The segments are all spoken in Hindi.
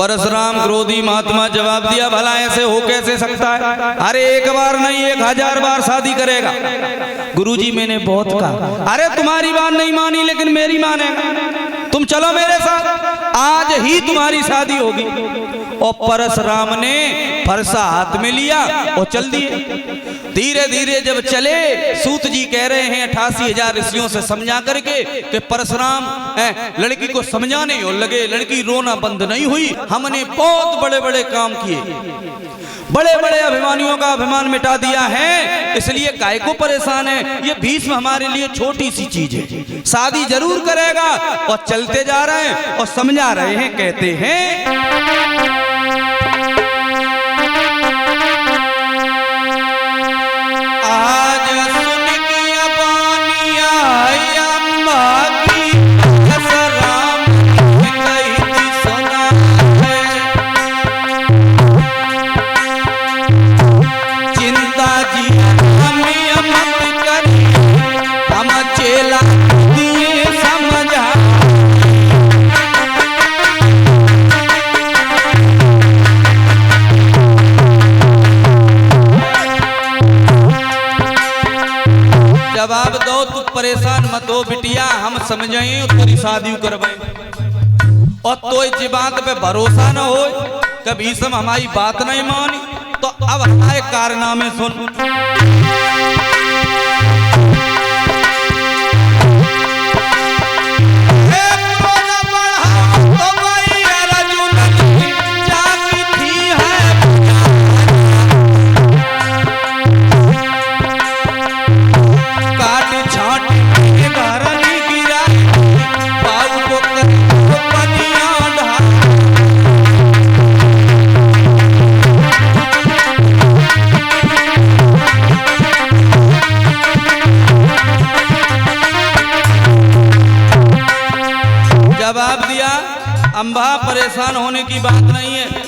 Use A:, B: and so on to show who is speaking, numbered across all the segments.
A: परशुराम क्रोधी महात्मा जवाब दिया, भला ऐसे हो कैसे सकता है? अरे एक बार नहीं 1000 बार शादी करेगा। गुरुजी मैंने बहुत कहा, अरे तुम्हारी बात नहीं मानी लेकिन मेरी मानेगा, तुम चलो मेरे साथ, आज ही तुम्हारी शादी होगी। और परशुराम ने फरसा हाथ में लिया और चल दिए। धीरे धीरे जब चले, सूत जी कह रहे हैं 88,000 ऋषियों से समझा करके कि परशुराम लड़की को समझाने और लगे, लड़की रोना बंद नहीं हुई। हमने बहुत बड़े बड़े काम किए, बड़े बड़े अभिमानियों का अभिमान मिटा दिया है, इसलिए काय को परेशान है? ये भीष्म हमारे लिए छोटी सी चीज है, शादी जरूर करेगा। और चलते जा रहे हैं और समझा रहे हैं, कहते हैं आज सुन की अबानिया अम्मा की परशुराम कही थी सुना है, चिंता जी हमें मत करी, हम चेला दिए समझा। जवाब दो, तू परेशान मत हो बिटिया, हम समझाएं तेरी शादी करवाएं। और तो इस बात पे भरोसा न हो, कभी सब हमारी बात नहीं मानी तो अब हमारे कारनामे सुन। जवाब दिया, अम्बा परेशान होने की बात नहीं है,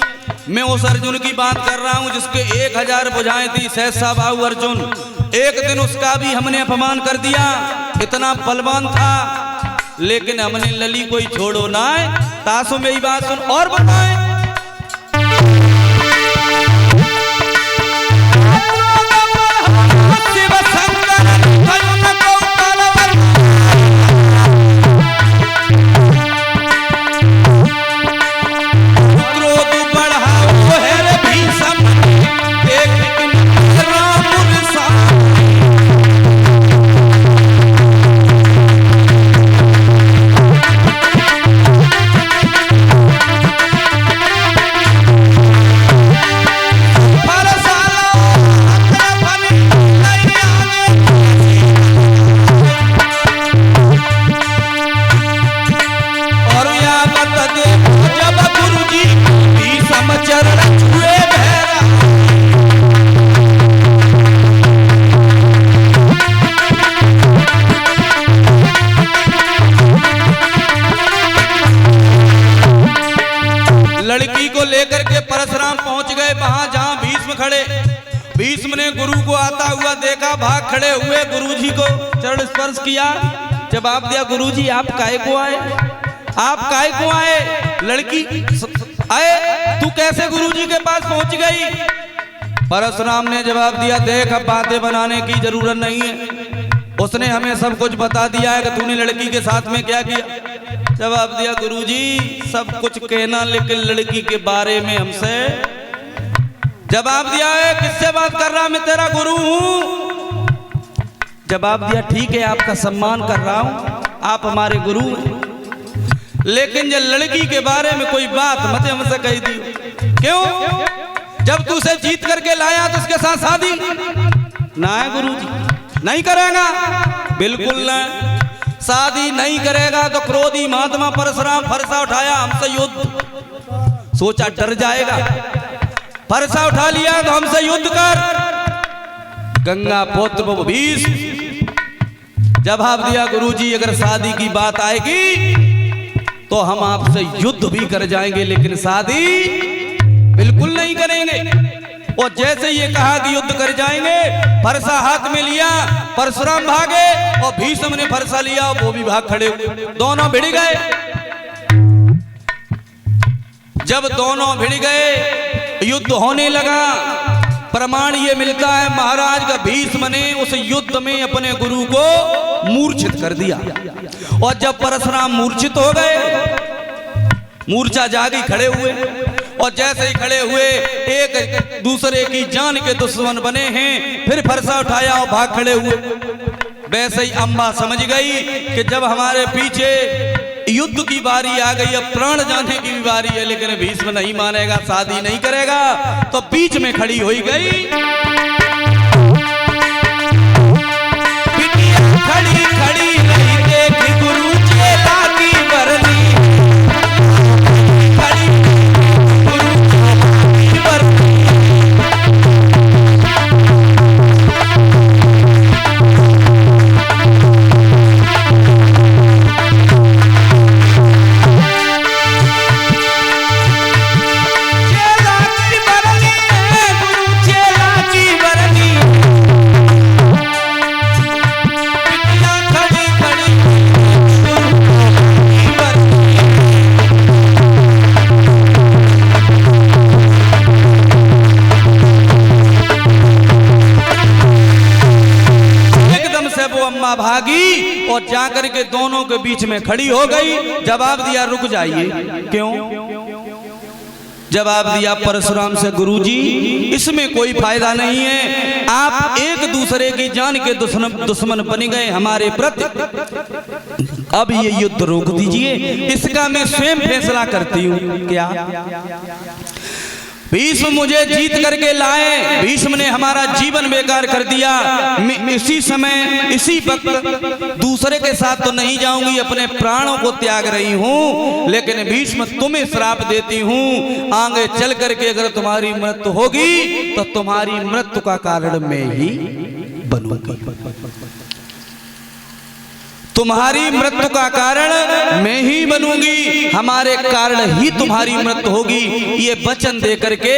A: मैं उस अर्जुन की बात कर रहा हूं जिसके 1000 भुजाएं थी, सहसा बाहु अर्जुन। एक दिन उसका भी हमने अपमान कर दिया, इतना बलवान था, लेकिन हमने लली कोई छोड़ो ना है। तासो मेरी बात सुन और बताएं। लड़की को लेकर के परशुराम पहुंच गए वहां जहां भीष्म खड़े। भीष्म ने गुरु को आता हुआ देखा, भाग खड़े हुए, गुरुजी को चरण स्पर्श किया। जवाब दिया, गुरुजी आप काहे को आए? आप काहे को आए? लड़की आए, तू कैसे गुरुजी के पास पहुंच गई? परशुराम ने जवाब दिया, देख अब बातें बनाने की जरूरत नहीं है, उसने हमें सब कुछ बता दिया है कि तूने लड़की के साथ में क्या किया। जवाब दिया, गुरुजी सब कुछ कहना लेकिन लड़की के बारे में हमसे। जवाब दिया है, किससे बात कर रहा, मैं तेरा गुरु हूं। जवाब दिया, ठीक है आपका सम्मान कर रहा हूं, आप हमारे गुरु हैं, लेकिन जब लड़की के बारे में कोई बात मत हमसे कही दी। क्यों? जब तू उसे जीत करके लाया तो उसके साथ शादी ना है गुरुजी, नहीं करेगा, बिल्कुल नहीं। शादी नहीं करेगा तो क्रोधी महात्मा परशुराम फरसा उठाया, हमसे युद्ध। सोचा डर जाएगा, फरसा उठा लिया तो हमसे युद्ध कर। गंगा पुत्र भीष्म जवाब दिया, गुरुजी अगर शादी की बात आएगी तो हम आपसे युद्ध भी कर जाएंगे, लेकिन शादी बिल्कुल नहीं करेंगे। और जैसे ये कहा कि युद्ध कर जाएंगे, फरसा हाथ में लिया, परशुराम भागे और भीष्म ने फरसा लिया, वो भी भाग खड़े, दोनों भिड़ गए। जब दोनों भिड़ गए, युद्ध होने लगा। प्रमाण ये मिलता है महाराज का भीष्म ने उस युद्ध में अपने गुरु को मूर्छित कर दिया। और जब परशुराम मूर्छित हो गए, मूर्छा जागी, खड़े हुए, और जैसे ही खड़े हुए एक दूसरे की जान के दुश्मन बने हैं, फिर फरसा उठाया और भाग खड़े हुए। वैसे ही अम्बा समझ गई कि जब हमारे पीछे युद्ध की बारी आ गई, अब प्राण जाने की भी बारी है, लेकिन भीष्म नहीं मानेगा, शादी नहीं करेगा, तो बीच में खड़ी हो गई। खड़ी खड़ी नहीं देखी गुरु चेला की बरनी, खड़ी गुरु की बरनी। भागी और जाकर के दोनों के बीच में खड़ी हो गई। जवाब दिया, रुक जाइए। क्यों जवाब दिया? परशुराम से, गुरुजी इसमें कोई फायदा नहीं है, आप एक दूसरे की जान के दुश्मन बन गए हमारे प्रति, अब ये युद्ध रोक दीजिए, इसका मैं स्वयं फैसला करती हूँ। क्या भीष्म मुझे जीत करके लाए, भीष्म ने हमारा जीवन बेकार कर दिया, मैं इसी समय इसी वक्त दूसरे के साथ तो नहीं जाऊंगी, अपने प्राणों को त्याग रही हूं, लेकिन भीष्म तुम्हें श्राप देती हूं, आगे चल करके अगर तुम्हारी मृत्यु होगी तो तुम्हारी मृत्यु का कारण मैं ही बनूंगी, तुम्हारी मृत्यु का कारण मैं ही बनूंगी, हमारे कारण ही तुम्हारी मृत्यु होगी। ये वचन दे करके